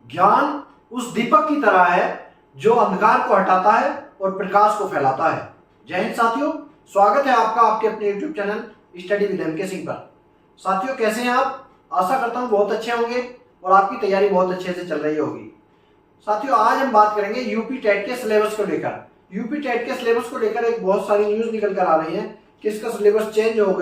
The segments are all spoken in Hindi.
ज्ञान उस दीपक की तरह है जो अंधकार को हटाता है और प्रकाश को फैलाता है। जय हिंद साथियों, स्वागत है आपका आपके अपने YouTube channel study with MK Singh पर। साथियों, कैसे हैं आप? आशा करता हूं बहुत अच्छे होंगे और आपकी तैयारी बहुत अच्छे से चल रही होगी। साथियों, आज हम बात करेंगे यूपी टेट के सिलेबस को लेकर। यूपी टेट के सिलेबस को लेकर एक बहुत सारी न्यूज निकल कर आ रही है कि इसका सिलेबस चेंज हो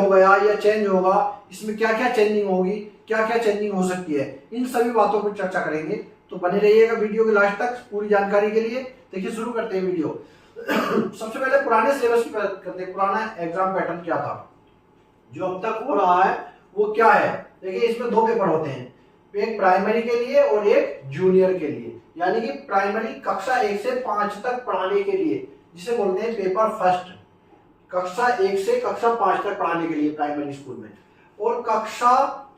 गया या चेंज होगा, इसमें क्या क्या चेंजिंग होगी, क्या क्या चेंजिंग हो सकती है, इन सभी बातों पर चर्चा करेंगे। तो बने रहिएगा वीडियो के लास्ट तक पूरी जानकारी के लिए। देखिए, शुरू करते हैं वीडियो। सबसे पहले पुराने सिलेबस की बात करते हैं। पुराना एग्जाम पैटर्न क्या था, जो अब तक हो रहा है वो क्या है। देखिए, इसमें दो पेपर होते हैं, एक प्राइमरी के लिए और एक जूनियर के लिए। यानी कि प्राइमरी कक्षा 1 से 5 तक पढ़ाने के लिए, जिसे बोलते हैं पेपर फर्स्ट, कक्षा 1 से कक्षा 5 तक पढ़ाने के लिए प्राइमरी स्कूल में, और कक्षा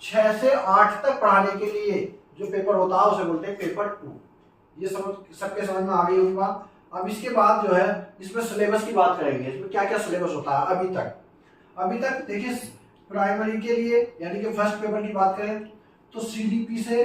6 से 8 तक पढ़ाने के लिए जो पेपर होता है उसे बोलते हैं पेपर 2। ये सबके समझ में आ गई होगी बात। अब इसके बाद जो है इसमें सिलेबस की बात करेंगे, इसमें क्या क्या सिलेबस होता है अभी तक। देखिए, प्राइमरी के लिए यानी कि फर्स्ट पेपर की बात करें तो सीडीपी से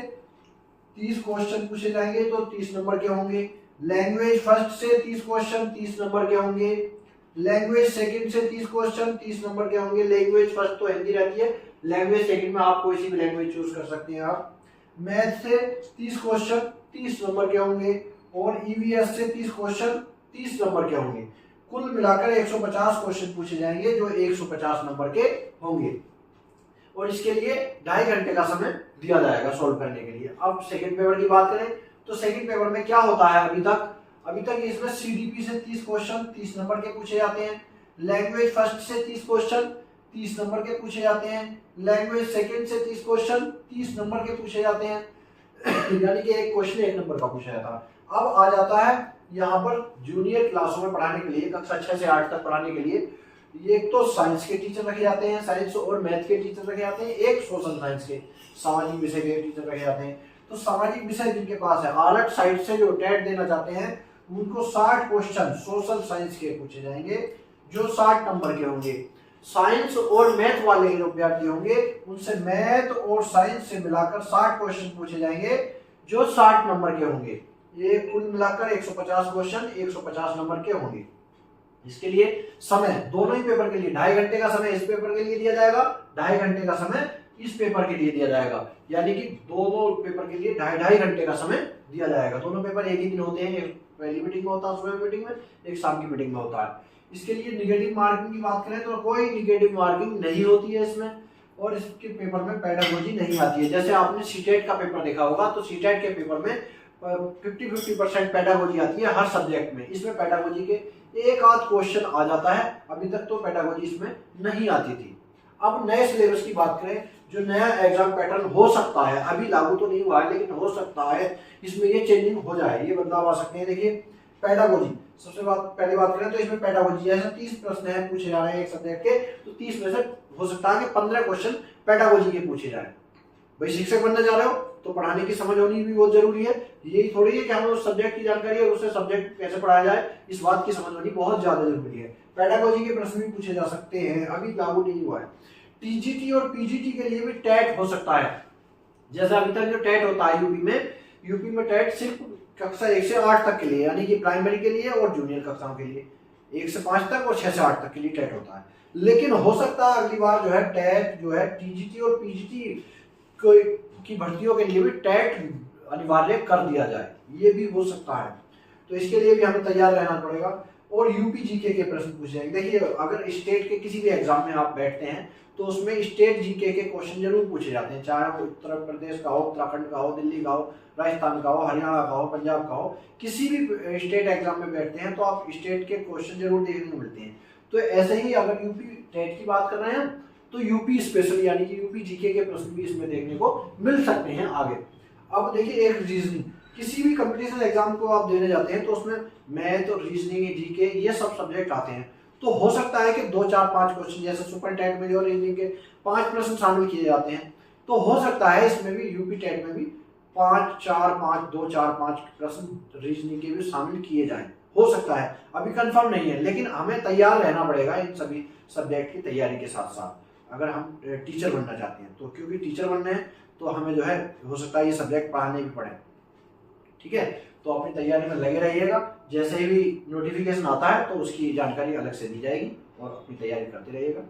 30 क्वेश्चन पूछे जाएंगे, तो 30 नंबर के होंगे। लैंग्वेज फर्स्ट से 30 क्वेश्चन 30 नंबर के होंगे। लैंग्वेज सेकंड से 30 क्वेश्चन 30 नंबर के होंगे। लैंग्वेज फर्स्ट तो हिंदी रहती है, लैंग्वेज सेकंड में आप कोई सी भी लैंग्वेज चूज कर सकते हैं आप। मैथ से 30 क्वेश्चन 30 नंबर के होंगे और ईवीएस से 30 क्वेश्चन 30 नंबर के होंगे। कुल मिलाकर 150 क्वेश्चन पूछे जाएंगे जो 150 नंबर के होंगे, और इसके लिए 2.5 घंटे का समय दिया जाएगा सॉल्व करने के लिए। अब सेकंड पेपर की बात करें तो सेकंड पेपर में क्या होता है अभी तक इसमें सीडीपी से 30 क्वेश्चन 30 नंबर के पूछे जाते हैं। लैंग्वेज फर्स्ट से 30 क्वेश्चन 30 नंबर के पूछे जाते हैं। लैंग्वेज सेकंड से 30 क्वेश्चन 30 नंबर के पूछे जाते हैं। यानी कि एक क्वेश्चन 1 नंबर का पूछा जाता है। अब आ जाता है यहाँ पर जूनियर क्लासों में पढ़ाने के लिए, कक्षा 6 से 8 तक पढ़ाने के लिए, एक तो साइंस के टीचर रखे जाते हैं, साइंस और मैथ के टीचर रखे जाते हैं, एक सोशल साइंस के सामाजिक विषय के टीचर रखे जाते हैं। तो सामाजिक विषय जिनके पास है, आलट साइड से जो टेट देना चाहते हैं, उनको 60 क्वेश्चन सोशल साइंस के पूछे जाएंगे जो 60 नंबर के होंगे। साइंस और मैथ वाले जो विद्यार्थी होंगे उनसे मैथ और साइंस से मिलाकर 60 क्वेश्चन पूछे जाएंगे जो 60 नंबर के होंगे। ये कुल मिलाकर 150 क्वेश्चन 150 नंबर के होंगे। इसके लिए समय दोनों ही पेपर के लिए 2.5 घंटे का समय इस पेपर के लिए दिया जाएगा, 2.5 घंटे का समय इस पेपर के लिए दिया जाएगा। यानी कि दोनों पेपर के लिए 2.5 घंटे का समय दिया जाएगा। दोनों पेपर एक ही दिन होते हैं, एक पहली मीटिंग में होता है सुबह मीटिंग में, एक शाम की मीटिंग में होता है। इसके लिए निगेटिव मार्किंग की बात करें तो कोई निगेटिव मार्किंग नहीं होती है इसमें, और इसके पेपर में पेडागोजी नहीं आती है। जैसे आपने सीटेट का पेपर देखा होगा तो सीटेट के पेपर में 50-50% पेडागोजी आती है हर सब्जेक्ट में। इसमें पेडागोजी के एक आध क्वेश्चन आ जाता है, अभी तक तो पेडागोजी इसमें नहीं आती थी। अब नए सिलेबस की बात करें, जो नया एग्जाम पैटर्न हो सकता है, अभी लागू तो नहीं हुआ है लेकिन हो सकता है इसमें ये चेंजिंग हो जाए, ये बदलाव आ सकते हैं। देखिए, पेडागोजी सबसे पहले बात करें तो इसमें पेडागोजी जैसे 30 प्रश्न है पूछे जा रहे हैं एक सब्जेक्ट के, तो 30 में से हो सकता है कि 15 क्वेश्चन पेडागोजी के पूछे जाए। भाई, शिक्षक बनने जा रहे हो तो पढ़ाने की समझ होनी भी बहुत जरूरी है। यही थोड़ी है कि हमें उस सब्जेक्ट की जानकारी है, उससे सब्जेक्ट कैसे पढ़ाया जाए, इस बात की समझ होनी बहुत ज्यादा जरूरी है। पेडागोजी के प्रश्न भी पूछे जा सकते हैं, अभी लागू नहीं हुआ है। टीजीटी और पीजीटी के लिए भी टेट हो सकता है। जैसे अभी तक जो टेट होता है यूपी में टेट सिर्फ कक्षा 1 से 8 तक के लिए, यानी कि प्राइमरी के लिए और जूनियर कक्षाओं के लिए 1 से 5 तक और 6 से 8 तक के लिए टेट होता है। लेकिन हो सकता है अगली बार जो है टेट जो है टीजीटी और पीजीटी की भर्तियों के लिए भी टेट अनिवार्य कर दिया जाए, ये भी हो सकता है। तो इसके लिए भी हमें तैयार रहना पड़ेगा। और यूपी जीके के प्रश्न पूछे जाएंगे। देखिए, अगर स्टेट के किसी भी एग्जाम में आप बैठते हैं तो उसमें स्टेट जीके के क्वेश्चन जरूर पूछे जाते हैं, चाहे वो उत्तर प्रदेश का हो, उत्तराखंड का हो, दिल्ली का हो, राजस्थान का हो, हरियाणा का हो, पंजाब का हो, किसी भी स्टेट एग्जाम में बैठते हैं तो आप स्टेट के क्वेश्चन जरूर देखने को मिलते हैं। तो ऐसे ही अगर यूपी टेट की बात कर रहे हैं तो यूपी स्पेशल यानी कि यूपी जीके के प्रश्न भी इसमें देखने को मिल सकते हैं आगे। अब देखिए, एक रीजनिंग, किसी भी कंपटीशन एग्जाम को आप देने जाते हैं तो उसमें मैथ और रीजनिंग, जीके, ये सब सब्जेक्ट आते हैं। तो हो सकता है कि 2, 4, 5 क्वेश्चन, जैसे सुपर टेट में जो रीजनिंग के 5 प्रश्न शामिल किए जाते हैं, तो हो सकता है इसमें भी यूपी टेट में भी 5, 4, 5, 2, 4, 5 प्रश्न रीजनिंग के भी शामिल किए जाएं। हो सकता है, अभी कंफर्म नहीं है, लेकिन हमें तैयार रहना पड़ेगा इन सभी सब्जेक्ट की तैयारी के साथ साथ, अगर हम टीचर बनना चाहते हैं तो। क्योंकि टीचर बनना है तो हमें जो है हो सकता है ये सब्जेक्ट पढ़ाने भी पड़े। ठीक है, तो अपनी तैयारी में लगे रहिएगा। जैसे ही भी नोटिफिकेशन आता है तो उसकी जानकारी अलग से दी जाएगी और अपनी तैयारी करते रहिएगा।